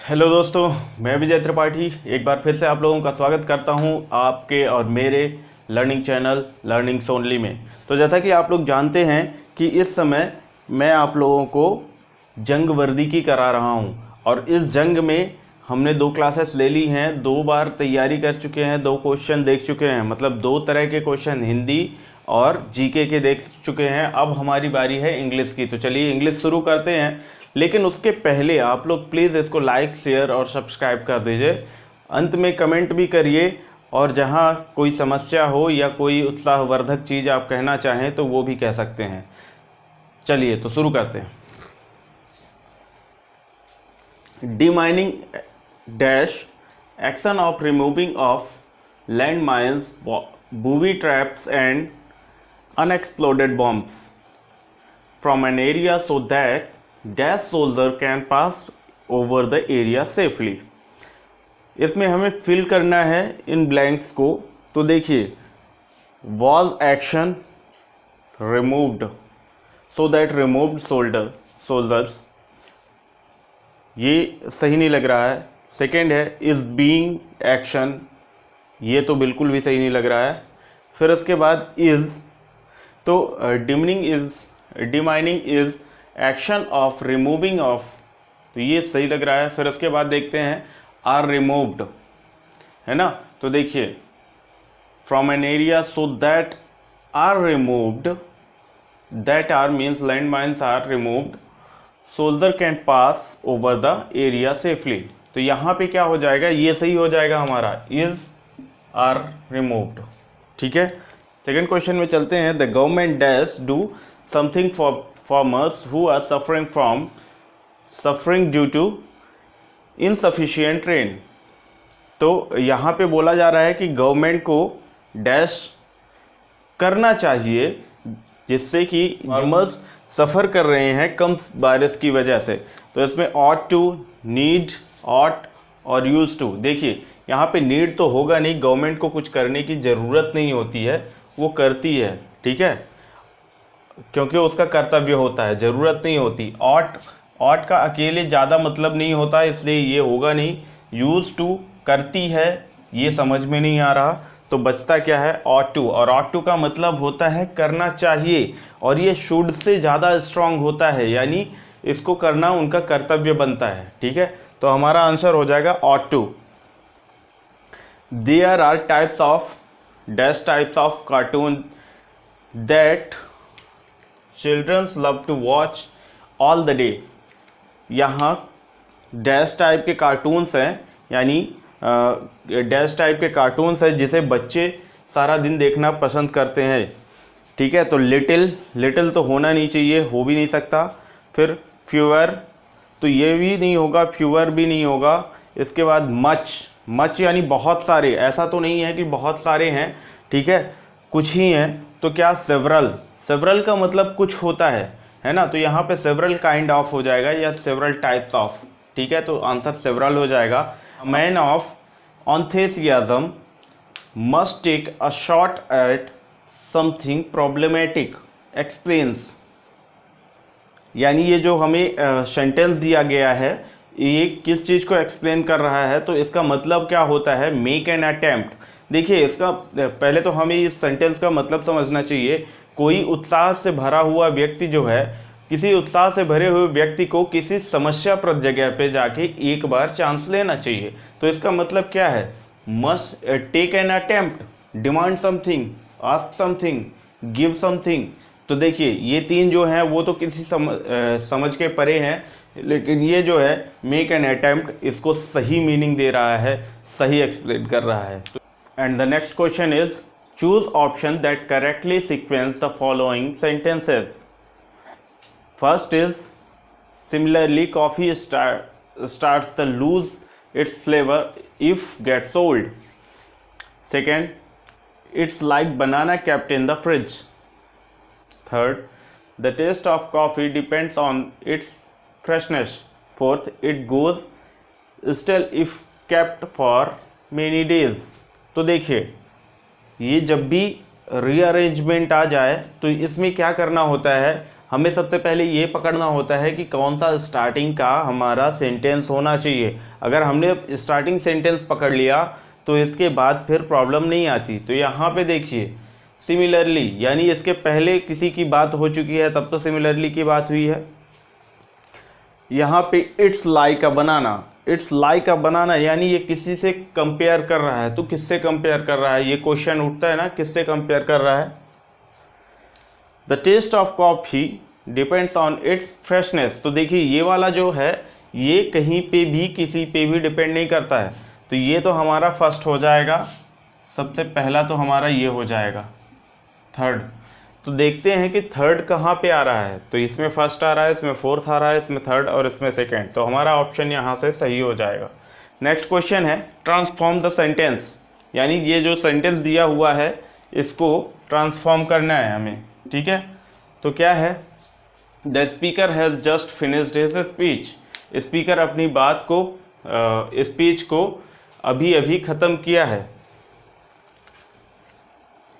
Hello दोस्तों, मैं विजय त्रिपाठी एक बार फिर से आप लोगों का स्वागत करता हूं आपके और मेरे लर्निंग चैनल लर्निंग्स ओनली में। तो जैसा कि आप लोग जानते हैं कि इस समय मैं आप लोगों को जंग वर्दी की करा रहा हूं और इस जंग में हमने 2 क्लासेस ले ली हैं, 2 बार तैयारी कर चुके हैं, 2 क्वेश्चन देख चुके हैं, मतलब 2 तरह के क्वेश्चन हिंदी और जीके के देख चुके हैं। अब हमारी बारी है इंग्लिश की, तो चलिए इंग्लिश शुरू करते हैं। लेकिन उसके पहले आप लोग प्लीज़ इसको लाइक, शेयर और सब्सक्राइब कर दीजिए। अंत में कमेंट भी करिए और जहां कोई समस्या हो या कोई उत्साहवर्धक चीज़ आप कहना चाहें तो वो भी कह सकते हैं। चलिए तो शुरू करते हैं। Demining dash action of removing of land mines, booby traps and unexploded bombs from an area so that dash soldier can pass over the area safely। इसमें हमें फिल करना है इन ब्लैंक्स को। तो देखिए, was action removed so that removed soldiers, ये सही नहीं लग रहा है। सेकेंड है is being action, ये तो बिल्कुल भी सही नहीं लग रहा है। फिर उसके बाद इज़, तो demining is action of removing of, तो ये सही लग रहा है। फिर उसके बाद देखते हैं आर रिमूव्ड, है ना। तो देखिए, from an area so that are removed, that are means land mines are removed, soldier can pass over the area safely. तो यहाँ पे क्या हो जाएगा, ये सही हो जाएगा हमारा, इज़ आर रिमूव्ड। ठीक है, सेकेंड क्वेश्चन में चलते हैं। The government dash do something for farmers who are suffering due to insufficient rain. तो यहाँ पे बोला जा रहा है कि गवर्नमेंट को डैश करना चाहिए जिससे कि फार्मर्स सफ़र कर रहे हैं कम बारिश की वजह से। तो इसमें ऑट टू, नीड, ऑट और यूज टू। देखिए, यहाँ पे नीड तो होगा नहीं, गवर्नमेंट को कुछ करने की ज़रूरत नहीं होती है, वो करती है, ठीक है, क्योंकि उसका कर्तव्य होता है, ज़रूरत नहीं होती। ऑट का अकेले ज़्यादा मतलब नहीं होता, इसलिए ये होगा नहीं। यूज टू करती है, ये समझ में नहीं आ रहा, तो बचता क्या है, ऑट टू। और ऑट टू का मतलब होता है करना चाहिए, और ये शुड से ज़्यादा स्ट्रांग होता है, यानी इसको करना उनका कर्तव्य बनता है। ठीक है, तो हमारा आंसर हो जाएगा ought to. There are types of cartoon that children love to watch all the day। यहाँ डैश टाइप के कार्टून्स हैं, यानी डैश टाइप के कार्टून्स हैं जिसे बच्चे सारा दिन देखना पसंद करते हैं। ठीक है, तो लिटिल तो होना नहीं चाहिए, हो भी नहीं सकता। फिर फ्यूअर, तो ये भी नहीं होगा, फ्यूअर भी नहीं होगा। इसके बाद मच यानी बहुत सारे, ऐसा तो नहीं है कि बहुत सारे हैं, ठीक है, कुछ ही हैं। तो क्या, सेवरल का मतलब कुछ होता है ना। तो यहाँ पे सेवरल काइंड ऑफ हो जाएगा या सेवरल टाइप्स ऑफ। ठीक है, तो आंसर सेवरल हो जाएगा। Man of enthusiasm must take a shot at something problematic explains, यानी ये जो हमें सेंटेंस दिया गया है, ये किस चीज़ को एक्सप्लेन कर रहा है, तो इसका मतलब क्या होता है, मेक एन अटेम्प्ट। देखिए, इसका पहले तो हमें इस सेंटेंस का मतलब समझना चाहिए। कोई उत्साह से भरा हुआ व्यक्ति जो है, किसी उत्साह से भरे हुए व्यक्ति को किसी समस्याप्रद जगह पे जाके एक बार चांस लेना चाहिए। तो इसका मतलब क्या है, must take an attempt, demand something, ask something, give something. तो देखिए, ये 3 जो हैं वो तो किसी समझ के परे हैं, लेकिन ये जो है मेक एन अटेम्प्ट, इसको सही मीनिंग दे रहा है, सही एक्सप्लेन कर रहा है। And the next question is choose option that correctly sequence the following sentences. First is similarly coffee starts to lose its flavor if gets old। Second, it's like banana kept in the fridge। Third, the taste of coffee depends on its freshness। Fourth, it goes stale if kept for many days। तो देखिए, ये जब भी rearrangement आ जाए तो इसमें क्या करना होता है, हमें सबसे पहले ये पकड़ना होता है कि कौन सा स्टार्टिंग का हमारा सेंटेंस होना चाहिए। अगर हमने स्टार्टिंग सेंटेंस पकड़ लिया तो इसके बाद फिर प्रॉब्लम नहीं आती। तो यहाँ पे देखिए सिमिलरली, यानी इसके पहले किसी की बात हो चुकी है तब तो सिमिलरली की बात हुई है। यहाँ पे it's like a banana, it's like a banana यानी ये किसी से कंपेयर कर रहा है। तो किससे कंपेयर कर रहा है, ये क्वेश्चन उठता है ना, किससे कंपेयर कर रहा है। The taste of coffee depends on its freshness. तो देखिए ये वाला जो है ये कहीं पे भी किसी पे भी डिपेंड नहीं करता है। तो ये तो हमारा फर्स्ट हो जाएगा, सबसे पहला तो हमारा ये हो जाएगा थर्ड। तो देखते हैं कि थर्ड कहाँ पे आ रहा है। तो इसमें फर्स्ट आ रहा है, इसमें फोर्थ आ रहा है, इसमें थर्ड और इसमें सेकेंड। तो हमारा ऑप्शन यहाँ से सही हो जाएगा। नेक्स्ट क्वेश्चन है ट्रांसफॉर्म द सेंटेंस, यानी ये जो सेंटेंस दिया हुआ है इसको ट्रांसफॉर्म करना है हमें, ठीक है। तो क्या है, the speaker has just finished his speech. Speaker अपनी बात को स्पीच को अभी अभी ख़त्म किया है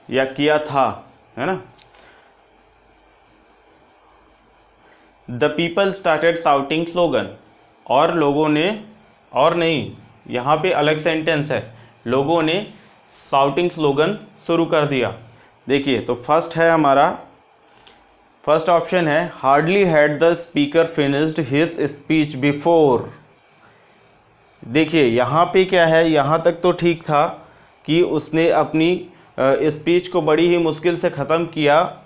या किया था, है ना। The people started shouting slogan, और लोगों ने, और नहीं, यहाँ पे अलग सेंटेंस है, लोगों ने शाउटिंग स्लोगन शुरू कर दिया। देखिए तो फर्स्ट है हमारा, फर्स्ट ऑप्शन है hardly had the speaker finished his speech before. देखिए यहाँ पे क्या है, यहाँ तक तो ठीक था कि उसने अपनी स्पीच को बड़ी ही मुश्किल से ख़त्म किया।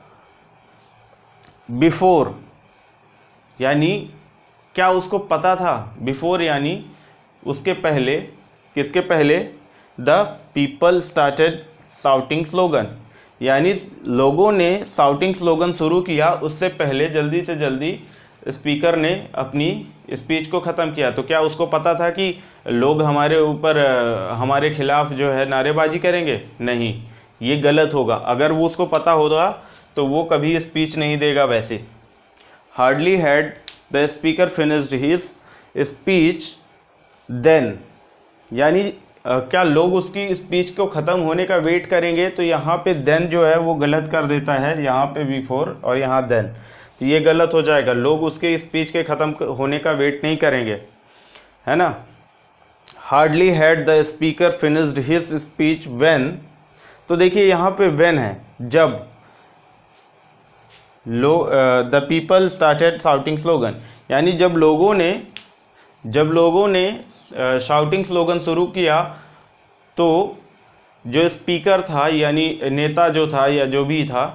बिफोर यानी क्या उसको पता था, बिफोर यानी उसके पहले, किसके पहले, the people started shouting slogan, यानी लोगों ने शाउटिंग स्लोगन शुरू किया उससे पहले जल्दी से जल्दी स्पीकर ने अपनी स्पीच को ख़त्म किया। तो क्या उसको पता था कि लोग हमारे ऊपर हमारे खिलाफ जो है नारेबाजी करेंगे? नहीं, ये गलत होगा। अगर वो उसको पता होगा तो वो कभी स्पीच नहीं देगा। वैसे hardly had the speaker finished his speech than, यानी क्या लोग उसकी स्पीच को ख़त्म होने का वेट करेंगे? तो यहाँ पे देन जो है वो गलत कर देता है, यहाँ पे बिफोर और यहाँ देन, तो ये गलत हो जाएगा। लोग उसके स्पीच के ख़त्म होने का वेट नहीं करेंगे, है ना। Hardly had the speaker finished his speech when, तो देखिए यहाँ पे व्हेन है, जब the people started shouting slogan, यानी जब लोगों ने शाउटिंग स्लोगन शुरू किया तो जो स्पीकर था यानी नेता जो था या जो भी था,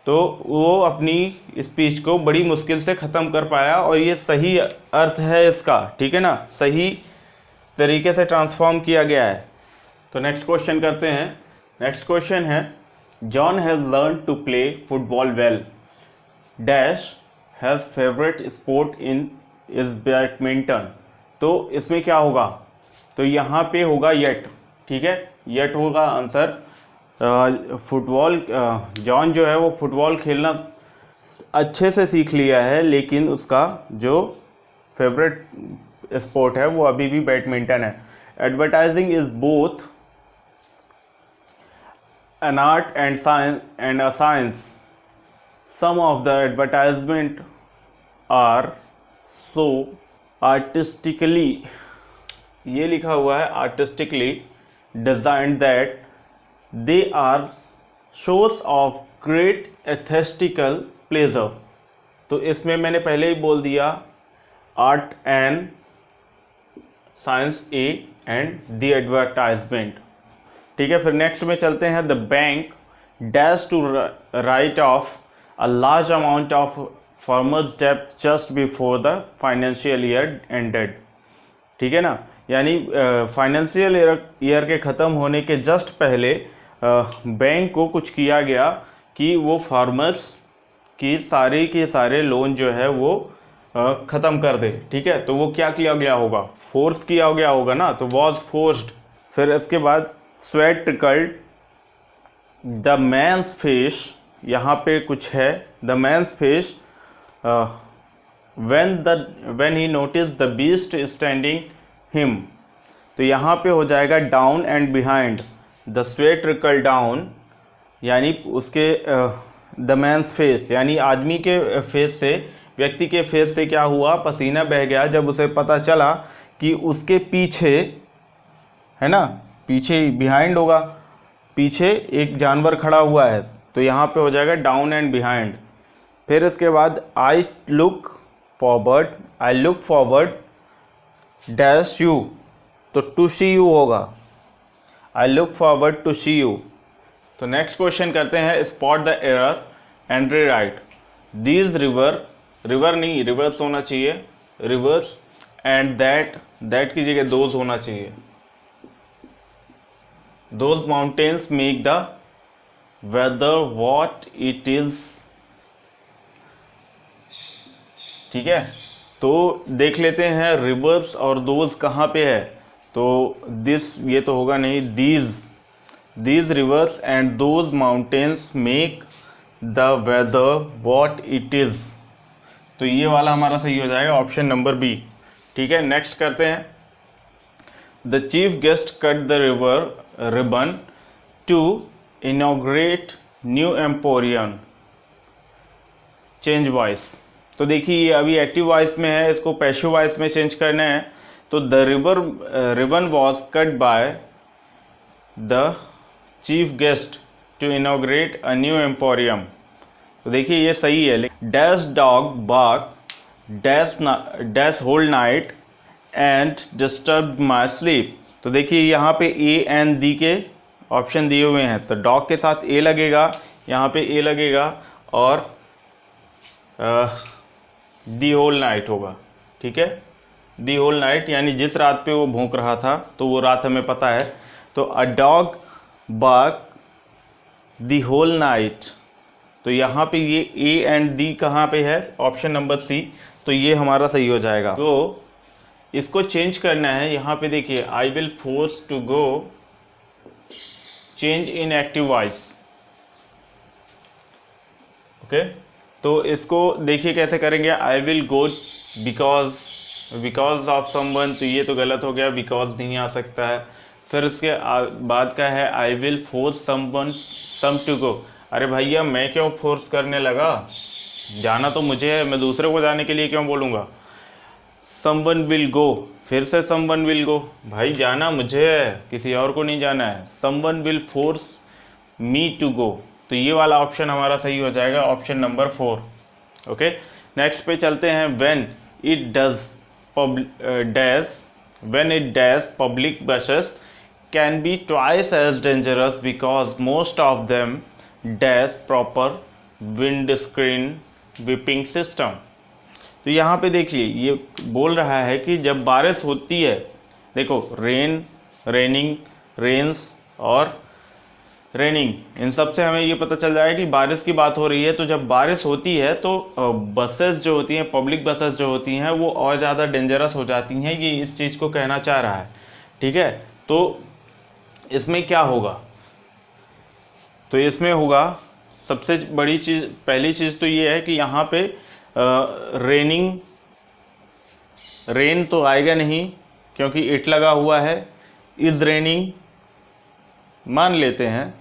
तो वो अपनी स्पीच को बड़ी मुश्किल से ख़त्म कर पाया। और ये सही अर्थ है इसका, ठीक है ना, सही तरीके से ट्रांसफॉर्म किया गया है। तो नेक्स्ट क्वेश्चन करते हैं। नेक्स्ट क्वेश्चन है John has learn to play football well dash has favourite sport in is badminton. तो इसमें क्या होगा, तो यहाँ पे होगा येट, ठीक है, येट होगा आंसर। फुटबॉल, जॉन जो है वो फुटबॉल खेलना अच्छे से सीख लिया है, लेकिन उसका जो फेवरेट स्पोर्ट है वो अभी भी बैडमिंटन है। Advertising is both an art and science. Some of the advertisement are so artistically, ये लिखा हुआ है artistically designed that they are source of great aesthetical pleasure. तो इसमें मैंने पहले ही बोल दिया art and science a and the advertisement, ठीक है। फिर नेक्स्ट में चलते हैं। The bank dash to write off a large amount of farmers डेब्ट just before the financial year ended, ठीक है ना, यानी फाइनेंशियल ईयर के ख़त्म होने के जस्ट पहले बैंक को कुछ किया गया कि वो फार्मर्स की सारे के सारे लोन जो है वो ख़त्म कर दे, ठीक है। तो वो क्या किया गया होगा, फोर्स किया गया होगा ना, तो वॉज फोर्स्ड। फिर इसके बाद sweat trickled the man's face, यहाँ पे कुछ है, the man's face when he notice the beast standing him, तो यहाँ पे हो जाएगा down and behind. The sweat trickle down यानी उसके द मैन्स फेस, यानी आदमी के फेस से, व्यक्ति के फेस से क्या हुआ, पसीना बह गया जब उसे पता चला कि उसके पीछे, है ना, पीछे बिहाइंड होगा, पीछे एक जानवर खड़ा हुआ है, तो यहाँ पे हो जाएगा डाउन एंड बिहाइंड। फिर इसके बाद I look forward dash you, तो टू सी यू होगा, I look forward to see you. तो नेक्स्ट क्वेश्चन करते हैं, spot the error and rewrite these river नहीं, रिवर्स होना चाहिए, रिवर्स एंड दैट की जगह दोज होना चाहिए। Those mountains make the weather what it is, ठीक है। तो देख लेते हैं रिवर्स और दोज कहाँ पे है, तो दिस ये तो होगा नहीं, these rivers and those mountains make the weather what it is, तो ये वाला हमारा सही हो जाएगा, ऑप्शन नंबर बी, ठीक है। नेक्स्ट करते हैं, the chief guest cut the ribbon to inaugurate new emporium, change voice. तो देखिए ये अभी एक्टिव वॉइस में है, इसको पैसिव वॉइस में चेंज करना है। तो the ribbon was cut by the chief guest to inaugurate a new emporium, तो देखिए ये सही है। Dash dog bark dash whole night and disturb my sleep, तो देखिए यहाँ पे ए एंड डी के ऑप्शन दिए हुए हैं, तो डॉग के साथ ए लगेगा, यहाँ पे ए लगेगा, और दी होल नाइट होगा, ठीक है। दी होल नाइट यानी जिस रात पे वो भौंक रहा था, तो वो रात हमें पता है। तो a dog bark the whole night, तो यहाँ पे ये ए एंड डी कहाँ पे है, ऑप्शन नंबर सी, तो ये हमारा सही हो जाएगा। तो इसको चेंज करना है, यहाँ पे देखिए I will force to go, change in active voice, okay. तो इसको देखिए कैसे करेंगे, I will go because of someone, तो ये तो गलत हो गया, बिकॉज नहीं आ सकता है। फिर इसके बाद का है I will force some to go, अरे भैया मैं क्यों फोर्स करने लगा, जाना तो मुझे है, मैं दूसरे को जाने के लिए क्यों बोलूँगा। समवन विल गो, फिर से समवन विल गो, भाई जाना मुझे है, किसी और को नहीं जाना है। Someone will force me to go, तो ये वाला ऑप्शन हमारा सही हो जाएगा, ऑप्शन नंबर 4, ओके। नेक्स्ट पे चलते हैं, when it dash public buses can be twice as dangerous because most of them dash proper windscreen wiping system, तो यहाँ पे देखिए ये बोल रहा है कि जब बारिश होती है, देखो रेनिंग, रेन्स और रेनिंग, इन सब से हमें ये पता चल जाएगा कि बारिश की बात हो रही है। तो जब बारिश होती है तो बसेस जो होती हैं, पब्लिक बसेस जो होती हैं, वो और ज़्यादा डेंजरस हो जाती हैं, ये इस चीज़ को कहना चाह रहा है, ठीक है। तो इसमें क्या होगा, तो इसमें होगा सबसे बड़ी चीज़, पहली चीज़ तो ये है कि यहाँ पे रेन तो आएगा नहीं क्योंकि इट लगा हुआ है, इज़ रेनिंग मान लेते हैं,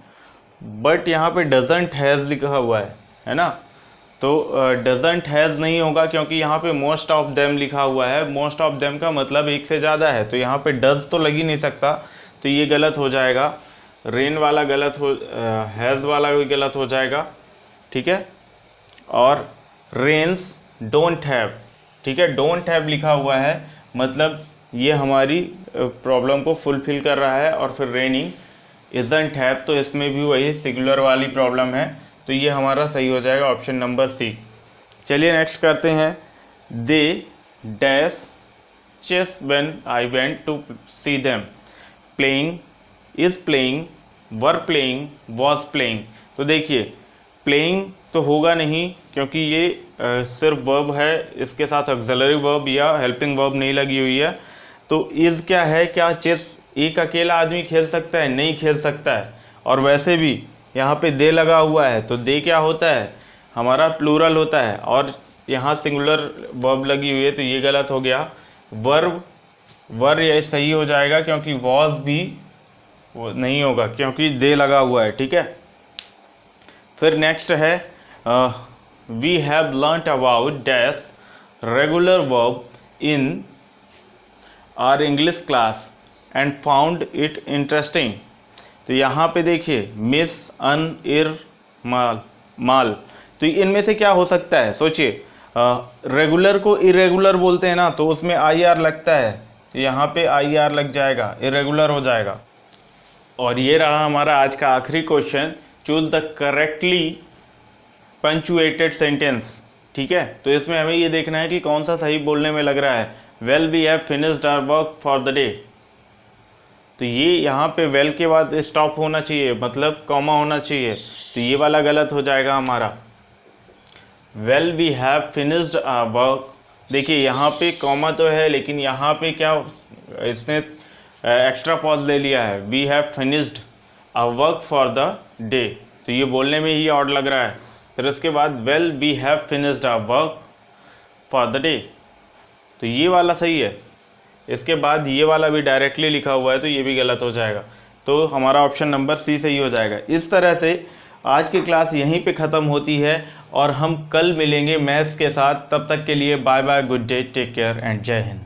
बट यहाँ पे डजंट हैज़ लिखा हुआ है ना, तो डजंट हैज़ नहीं होगा क्योंकि यहाँ पे मोस्ट ऑफ देम लिखा हुआ है, मोस्ट ऑफ देम का मतलब एक से ज़्यादा है, तो यहाँ पे डज तो लग ही नहीं सकता, तो ये गलत हो जाएगा। रेन वाला गलत हो, हैज़ वाला भी गलत हो जाएगा, ठीक है। और रेन्स डोंट हैव, ठीक है, डोंट हैव लिखा हुआ है, मतलब ये हमारी प्रॉब्लम को फुलफिल कर रहा है। और फिर रेनिंग इजंट हैव, तो इसमें भी वही सिंगुलर वाली प्रॉब्लम है, तो ये हमारा सही हो जाएगा, ऑप्शन नंबर सी। चलिए नेक्स्ट करते हैं, they dash chess when I went to see them, playing, is playing, were playing, was playing, तो देखिए प्लेइंग तो होगा नहीं क्योंकि ये सिर्फ वर्ब है, इसके साथ ऑक्सिलरी वर्ब या हेल्पिंग वर्ब नहीं लगी हुई है। तो इज़ क्या है, क्या चेस एक अकेला आदमी खेल सकता है, नहीं खेल सकता है। और वैसे भी यहाँ पे दे लगा हुआ है, तो दे क्या होता है, हमारा प्लूरल होता है, और यहाँ सिंगुलर वर्ब लगी हुई है, तो ये गलत हो गया। वर ये सही हो जाएगा क्योंकि वॉज भी वो नहीं होगा क्योंकि दे लगा हुआ है, ठीक है। फिर नेक्स्ट है we have learnt about dash regular verb in our English class and found it interesting. तो यहाँ पे देखिए मिस, अन, इर, माल, माल, तो इनमें से क्या हो सकता है सोचिए। रेगुलर को इरेगुलर बोलते हैं ना, तो उसमें आई आर लगता है, तो यहाँ पे आई आर लग जाएगा, इरेगुलर हो जाएगा। और ये रहा हमारा आज का आखिरी question, choose the correctly punctuated sentence. ठीक है, तो इसमें हमें ये देखना है कि कौन सा सही बोलने में लग रहा है। Well we have finished our work for the day, तो ये यहाँ पे वेल के बाद स्टॉप होना चाहिए, मतलब कॉमा होना चाहिए, तो ये वाला गलत हो जाएगा हमारा। Well we have finished our work, देखिए यहाँ पे कॉमा तो है लेकिन यहाँ पे क्या इसने एक्स्ट्रा पॉज ले लिया है, we have finished our work for the day, तो ये बोलने में ही ऑड लग रहा है। फिर उसके बाद well we have finished our work for the day, तो ये वाला सही है। इसके बाद ये वाला भी डायरेक्टली लिखा हुआ है, तो ये भी गलत हो जाएगा, तो हमारा ऑप्शन नंबर सी सही हो जाएगा। इस तरह से आज की क्लास यहीं पे ख़त्म होती है और हम कल मिलेंगे मैथ्स के साथ। तब तक के लिए bye bye, good day, take care and जय हिंद।